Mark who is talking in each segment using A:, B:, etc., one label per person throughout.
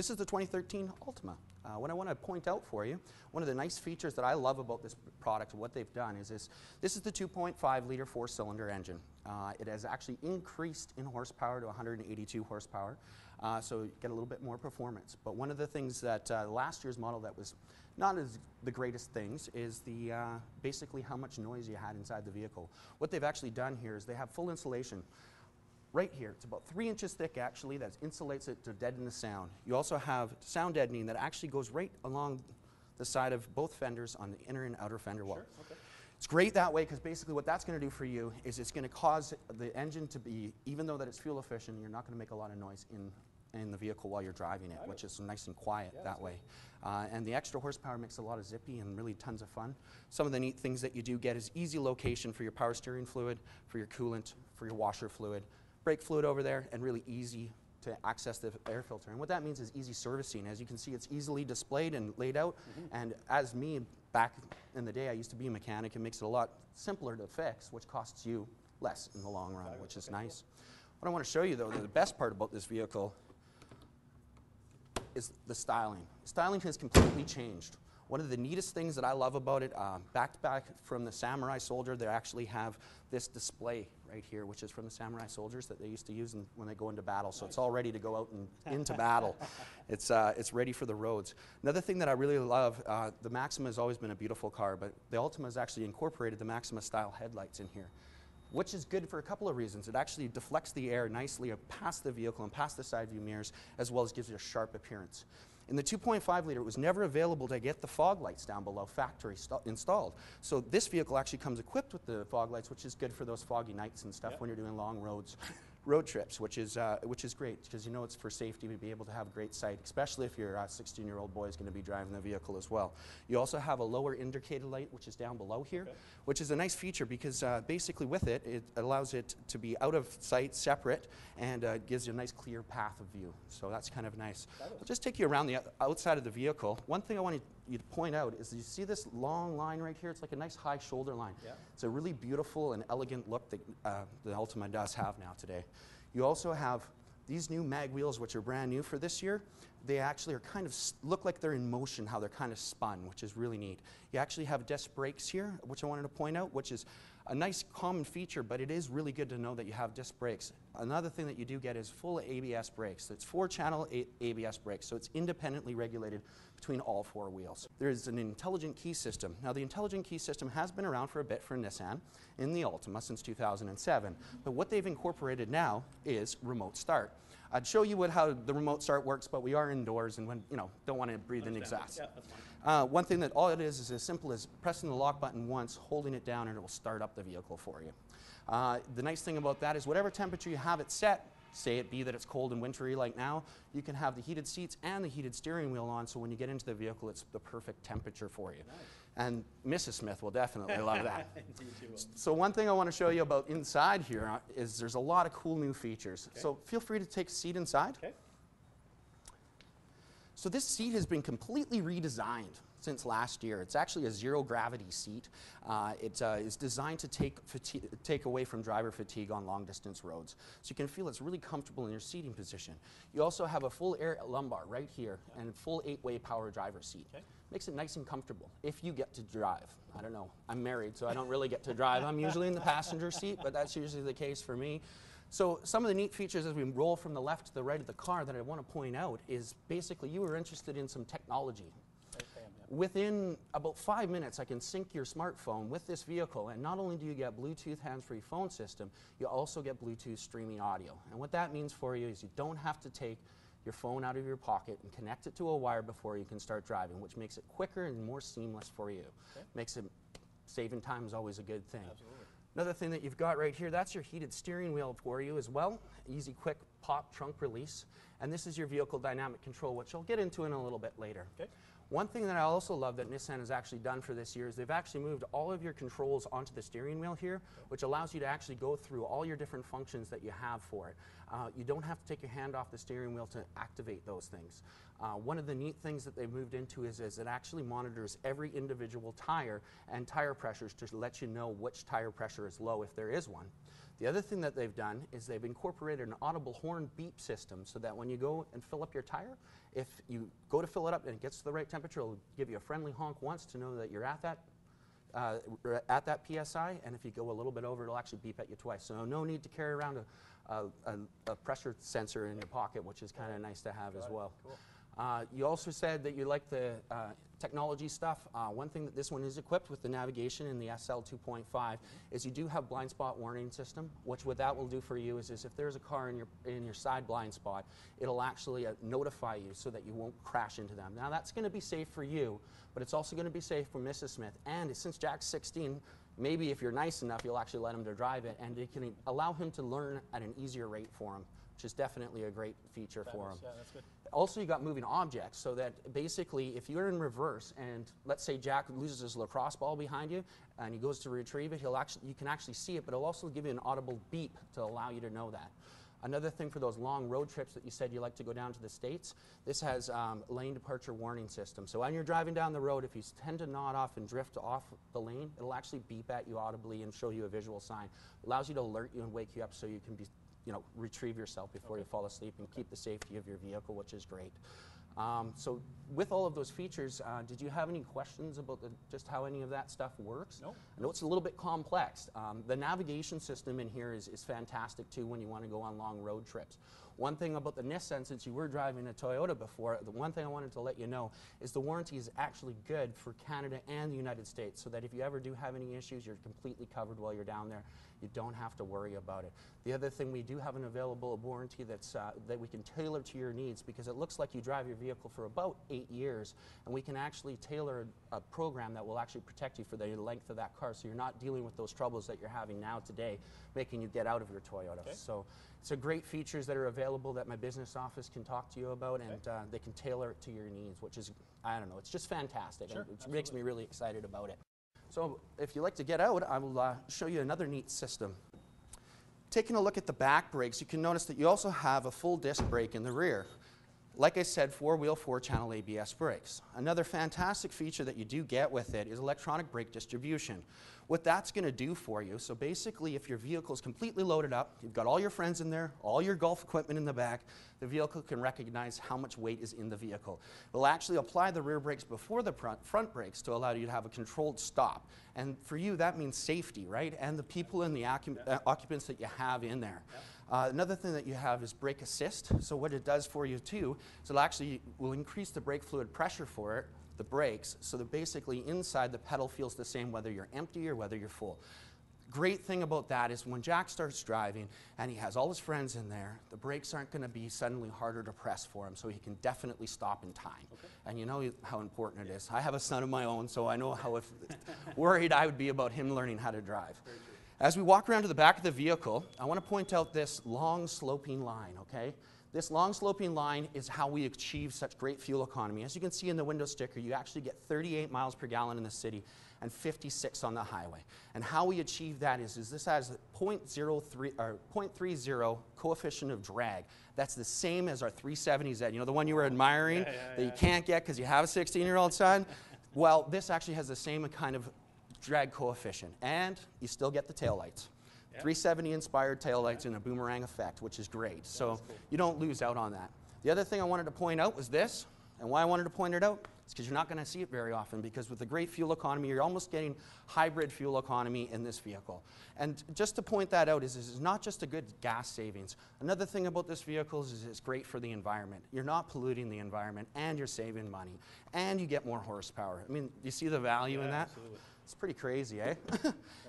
A: This is the 2013 Altima. What I want to point out for you, one of the nice features that I love about this product and what they've done is this is the 2.5 liter 4-cylinder engine. It has actually increased in horsepower to 182 horsepower, so you get a little bit more performance. But one of the things that last year's model that was not as the greatest things is the basically how much noise you had inside the vehicle. What they've actually done here is they have full insulation. Right here, it's about 3 inches thick actually, that insulates it to deaden the sound. You also have sound deadening that actually goes right along the side of both fenders on the inner and outer fender wall.
B: Sure, okay.
A: It's great that way because basically what that's going to do for you is it's going to cause the engine to be, even though that it's fuel efficient, you're not going to make a lot of noise in the vehicle while you're driving it, which is nice and quiet that way. And the extra horsepower makes it a lot of zippy and really tons of fun. Some of the neat things that you do get is easy location for your power steering fluid, for your coolant, for your washer fluid, brake fluid over there, and really easy to access the air filter. And what that means is easy servicing. As you can see, it's easily displayed and laid out. And as me, back in the day, I used to be a mechanic. It makes it a lot simpler to fix, which costs you less in the long run, which is nice. What I want to show you, though, the best part about this vehicle is the styling. Styling has completely changed. One of the neatest things that I love about it, back from the Samurai Soldier, they actually have this display right here, which is from the Samurai Soldiers that they used to use when they go into battle. So it's all ready to go out and into battle. It's ready for the roads. Another thing that I really love, the Maxima has always been a beautiful car, but the Altima has actually incorporated the Maxima style headlights in here, which is good for a couple of reasons. It actually deflects the air nicely past the vehicle and past the side view mirrors, as well as gives it a sharp appearance. In the 2.5 liter, it was never available to get the fog lights down below factory installed. So this vehicle actually comes equipped with the fog lights, which is good for those foggy nights and stuff when you're doing long road trips, which is great because you know it's for safety to be able to have great sight, especially if your 16-year-old boy is going to be driving the vehicle as well. You also have a lower indicator light, which is down below here, which is a nice feature because basically with it, it allows it to be out of sight, separate, and gives you a nice clear path of view. So that's kind of nice. I'll just take you around the outside of the vehicle. One thing I want you to point out is you see this long line right here? It's like a nice high shoulder line. It's a really beautiful and elegant look that the Altima does have now today. You also have these new mag wheels, which are brand new for this year. They actually are kind of look like they're in motion, how they're kind of spun, which is really neat. You actually have disc brakes here, which I wanted to point out, which is a nice common feature, but it is really good to know that you have disc brakes. Another thing that you do get is full ABS brakes. It's 4-channel ABS brakes, so it's independently regulated between all 4 wheels. There's an intelligent key system. Now, the intelligent key system has been around for a bit for Nissan in the Altima since 2007, but what they've incorporated now is remote start. I'd show you how the remote start works, but we are indoors and when, don't want to breathe in exhaust.
B: Yeah, that's fine.
A: One thing that all it is as simple as pressing the lock button once, holding it down, and it will start up the vehicle for you. The nice thing about that is whatever temperature you have it set, say it be that it's cold and wintry like now, you can have the heated seats and the heated steering wheel on, so when you get into the vehicle, it's the perfect temperature for you. Nice. And Mrs. Smith will definitely love that. So one thing I want to show you about inside here is there's a lot of cool new features. So feel free to take a seat inside. So this seat has been completely redesigned since last year. It's actually a zero gravity seat. It is designed to take away from driver fatigue on long distance roads. So you can feel it's really comfortable in your seating position. You also have a full air lumbar right here and full 8-way power driver seat. Makes it nice and comfortable if you get to drive. I don't know, I'm married, so I don't really get to drive. I'm usually in the passenger seat, but that's usually the case for me. So some of the neat features as we roll from the left to the right of the car that I want to point out is basically you were interested in some technology. Within about 5 minutes, I can sync your smartphone with this vehicle, and not only do you get Bluetooth hands-free phone system, you also get Bluetooth streaming audio. And what that means for you is you don't have to take your phone out of your pocket and connect it to a wire before you can start driving, which makes it quicker and more seamless for you. Makes it, saving time is always a good thing.
B: Absolutely.
A: Another thing that you've got right here, that's your heated steering wheel for you as well. Easy, quick pop trunk release. And this is your vehicle dynamic control, which I'll get into in a little bit later. One thing that I also love that Nissan has actually done for this year is they've actually moved all of your controls onto the steering wheel here, which allows you to actually go through all your different functions that you have for it. You don't have to take your hand off the steering wheel to activate those things. One of the neat things that they've moved into is it actually monitors every individual tire and tire pressures to let you know which tire pressure is low if there is one. The other thing that they've done is they've incorporated an audible horn beep system so that when you go and fill up your tire, if you go to fill it up and it gets to the right temperature, it'll give you a friendly honk once to know that you're at that PSI, and if you go a little bit over, it'll actually beep at you twice. So no need to carry around a pressure sensor in your pocket, which is kind of nice to have as well.
B: Cool.
A: You also said that you like the technology stuff. One thing that this one is equipped with the navigation in the SL 2.5 is you do have blind spot warning system, which what that will do for you is if there's a car in your side blind spot, it'll actually notify you so that you won't crash into them. Now that's going to be safe for you, but it's also going to be safe for Mrs. Smith. And since Jack's 16, maybe if you're nice enough, you'll actually let him to drive it, and it can allow him to learn at an easier rate for him, which is definitely a great feature for him.
B: Yeah, that's good.
A: Also, you got moving objects, so that basically if you're in reverse and let's say Jack loses his lacrosse ball behind you and he goes to retrieve it, you can actually see it, but it'll also give you an audible beep to allow you to know that. Another thing for those long road trips that you said you like to go down to the States, this has lane departure warning system. So when you're driving down the road, if you tend to nod off and drift off the lane, it'll actually beep at you audibly and show you a visual sign. It allows you to alert you and wake you up so you can be, retrieve yourself before you fall asleep and keep the safety of your vehicle, which is great. So with all of those features, did you have any questions about just how any of that stuff works?
B: Nope.
A: I know it's a little bit complex. The navigation system in here is fantastic too when you want to go on long road trips. One thing about the Nissan, since you were driving a Toyota before, the one thing I wanted to let you know is the warranty is actually good for Canada and the United States, so that if you ever do have any issues, you're completely covered while you're down there. You don't have to worry about it. The other thing, we do have an available warranty that's, that we can tailor to your needs, because it looks like you drive your vehicle for about 8 years, and we can actually tailor a program that will actually protect you for the length of that car, so you're not dealing with those troubles that you're having now today, making you get out of your Toyota.
B: Okay.
A: So it's a great features that are available that my business office can talk to you about, and they can tailor it to your needs, which is, I don't know, it's just fantastic.
B: Sure,
A: And it makes me really excited about it. So if you like to get out, I will show you another neat system. Taking a look at the back brakes, you can notice that you also have a full disc brake in the rear. Like I said, 4-wheel, 4-channel ABS brakes. Another fantastic feature that you do get with it is electronic brake distribution. What that's going to do for you, so basically if your vehicle is completely loaded up, you've got all your friends in there, all your golf equipment in the back, the vehicle can recognize how much weight is in the vehicle. It'll actually apply the rear brakes before the front brakes to allow you to have a controlled stop. And for you, that means safety, right? And the people and the occupants that you have in there. Another thing that you have is brake assist. So what it does for you too, is it'll actually will increase the brake fluid pressure for it, the brakes, so that basically inside the pedal feels the same whether you're empty or whether you're full. Great thing about that is when Jack starts driving and he has all his friends in there, the brakes aren't going to be suddenly harder to press for him, so he can definitely stop in time. Okay. And you know how important it is. I have a son of my own, so I know how worried I would be about him learning how to drive. As we walk around to the back of the vehicle, I want to point out this long sloping line, okay? This long sloping line is how we achieve such great fuel economy. As you can see in the window sticker, you actually get 38 miles per gallon in the city and 56 on the highway. And how we achieve that is this has a 0.30 coefficient of drag. That's the same as our 370Z, you know, the one you were admiring that you can't get because you have a 16-year-old son? Well, this actually has the same kind of drag coefficient, and you still get the taillights. 370 inspired taillights and a boomerang effect, which is great. So you don't lose out on that. The other thing I wanted to point out was this, and why I wanted to point it out is because you're not going to see it very often, because with the great fuel economy, you're almost getting hybrid fuel economy in this vehicle. And just to point that out is this is not just a good gas savings. Another thing about this vehicle is it's great for the environment. You're not polluting the environment, and you're saving money, and you get more horsepower. I mean, do you see the value in that?
B: Absolutely.
A: It's pretty crazy, eh?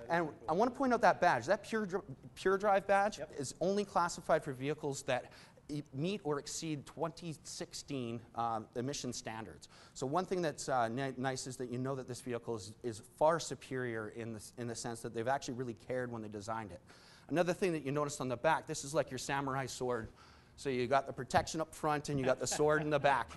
A: And I want to point out that badge. That Pure Drive badge is only classified for vehicles that meet or exceed 2016 emission standards. So one thing that's nice is that you know that this vehicle is far superior in the sense that they've actually really cared when they designed it. Another thing that you noticed on the back, this is like your samurai sword. So you got the protection up front and you got the sword in the back.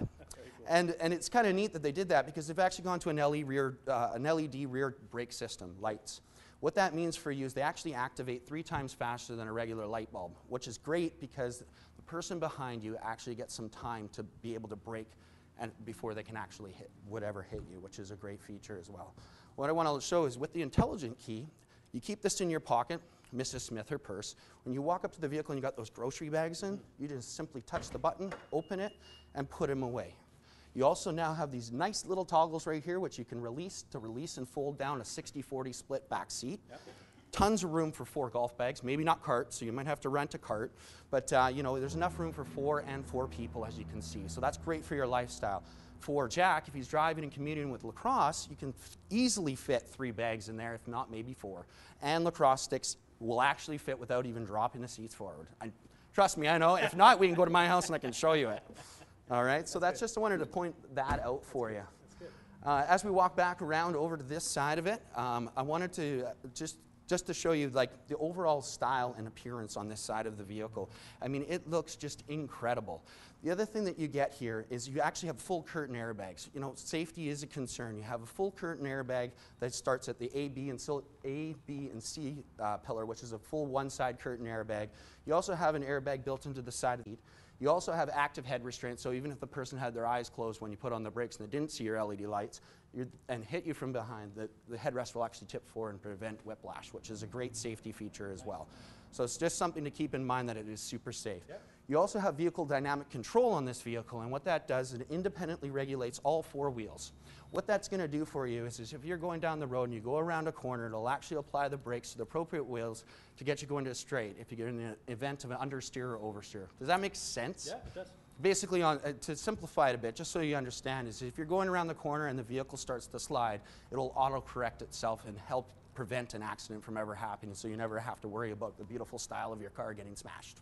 A: And it's kind of neat that they did that, because they've actually gone to an LED rear brake system, lights. What that means for you is they actually activate 3 times faster than a regular light bulb, which is great because the person behind you actually gets some time to be able to brake and before they can actually hit whatever hit you, which is a great feature as well. What I want to show is with the Intelligent Key, you keep this in your pocket, Mrs. Smith, her purse. When you walk up to the vehicle and you got those grocery bags in, you just simply touch the button, open it, and put them away. You also now have these nice little toggles right here, which you can release and fold down a 60-40 split back seat. Yep. Tons of room for 4 golf bags, maybe not carts, so you might have to rent a cart, but you know, there's enough room for 4 people, as you can see. So that's great for your lifestyle. For Jack, if he's driving and commuting with lacrosse, you can easily fit 3 bags in there, if not maybe 4. And lacrosse sticks will actually fit without even dropping the seats forward. Trust me, I know. If not, we can go to my house and I can show you it. All right, so that's just, I wanted to point that out for you. As we walk back around over to this side of it, I wanted to just to show you like the overall style and appearance on this side of the vehicle. I mean, it looks just incredible. The other thing that you get here is you actually have full curtain airbags. You know, safety is a concern. You have a full curtain airbag that starts at the A, B, and C pillar, which is a full one-side curtain airbag. You also have an airbag built into the side of the seat. You also have active head restraint, so even if the person had their eyes closed when you put on the brakes and they didn't see your LED lights and hit you from behind, the headrest will actually tip forward and prevent whiplash, which is a great safety feature as well. So it's just something to keep in mind that it is super safe. Yep. You also have vehicle dynamic control on this vehicle, and what that does is it independently regulates all 4 wheels. What that's going to do for you is if you're going down the road and you go around a corner, it'll actually apply the brakes to the appropriate wheels to get you going to a straight if you get in the event of an understeer or oversteer. Does that make sense? Yeah, it does. Basically, to simplify it a bit, just so you understand, is if you're going around the corner and the vehicle starts to slide, it'll auto-correct itself and help prevent an accident from ever happening, so you never have to worry about the beautiful style of your car getting smashed,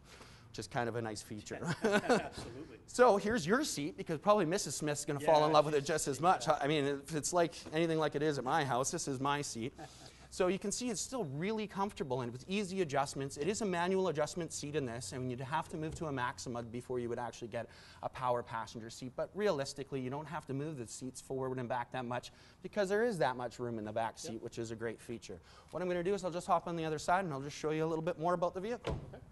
A: which is kind of a nice feature.
B: Absolutely.
A: So here's your seat, because probably Mrs. Smith's going to fall in love with it just as much. I mean, if it's like anything like it is at my house, this is my seat. So you can see it's still really comfortable and with easy adjustments. It is a manual adjustment seat in this, and you'd have to move to a Maxima before you would actually get a power passenger seat. But realistically, you don't have to move the seats forward and back that much because there is that much room in the back seat, which is a great feature. What I'm going to do is I'll just hop on the other side and I'll just show you a little bit more about the vehicle. Okay.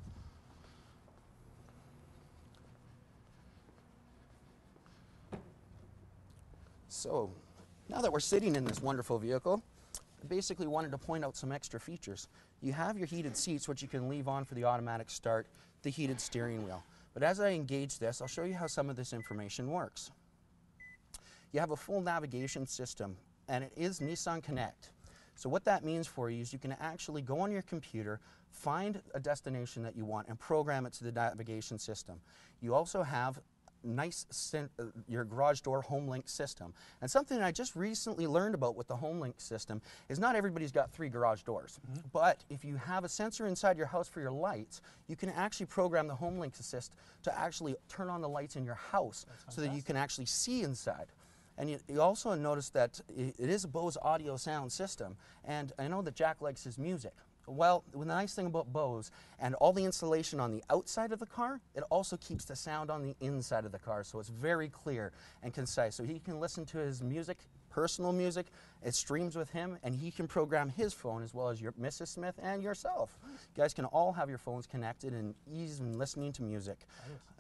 A: So now that we're sitting in this wonderful vehicle, I basically wanted to point out some extra features. You have your heated seats, which you can leave on for the automatic start, the heated steering wheel. But as I engage this, I'll show you how some of this information works. You have a full navigation system, and it is Nissan Connect. So what that means for you is you can actually go on your computer, find a destination that you want, and program it to the navigation system. You also have your garage door home link system. And something I just recently learned about with the home link system is not everybody's got 3 garage doors. But if you have a sensor inside your house for your lights, you can actually program the home link assist to actually turn on the lights in your house so that you can actually see inside. And you also notice that it is a Bose audio sound system, and I know that Jack likes his music. Well, the nice thing about Bose and all the installation on the outside of the car, it also keeps the sound on the inside of the car, so it's very clear and concise. So he can listen to his music, personal music, it streams with him, and he can program his phone as well as your Mrs. Smith and yourself. You guys can all have your phones connected and ease in listening to music.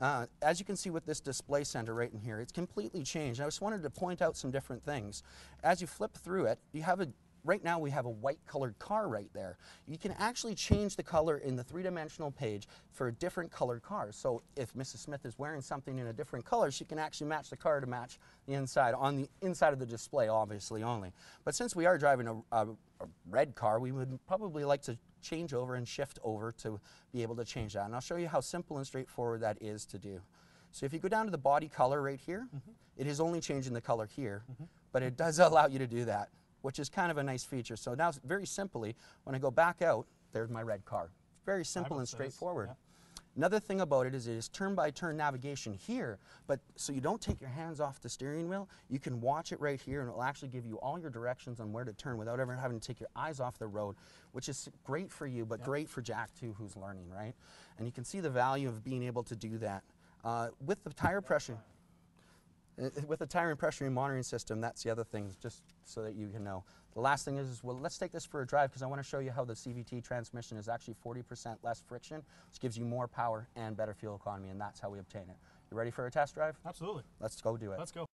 A: As you can see with this display center right in here, it's completely changed. I just wanted to point out some different things. As you flip through it, you have right now we have a white colored car right there. You can actually change the color in the 3-dimensional page for different colored cars. So if Mrs. Smith is wearing something in a different color, she can actually match the car to match the inside, on the inside of the display obviously only. But since we are driving a red car, we would probably like to change over and shift over to be able to change that. And I'll show you how simple and straightforward that is to do. So if you go down to the body color right here, it is only changing the color here, but it does allow you to do that, which is kind of a nice feature. So now, very simply, when I go back out, there's my red car. It's very simple and straightforward. Yeah. Another thing about it is turn-by-turn navigation here, but so you don't take your hands off the steering wheel, you can watch it right here, and it'll actually give you all your directions on where to turn without ever having to take your eyes off the road, which is great for you, but great for Jack too, who's learning, right? And you can see the value of being able to do that. With the tire pressure, With the tire and pressure monitoring system, that's the other thing, just so that you can know. The last thing is, well, let's take this for a drive because I want to show you how the CVT transmission is actually 40% less friction, which gives you more power and better fuel economy, and that's how we obtain it. You ready for a test drive?
B: Absolutely.
A: Let's go do it.
B: Let's go.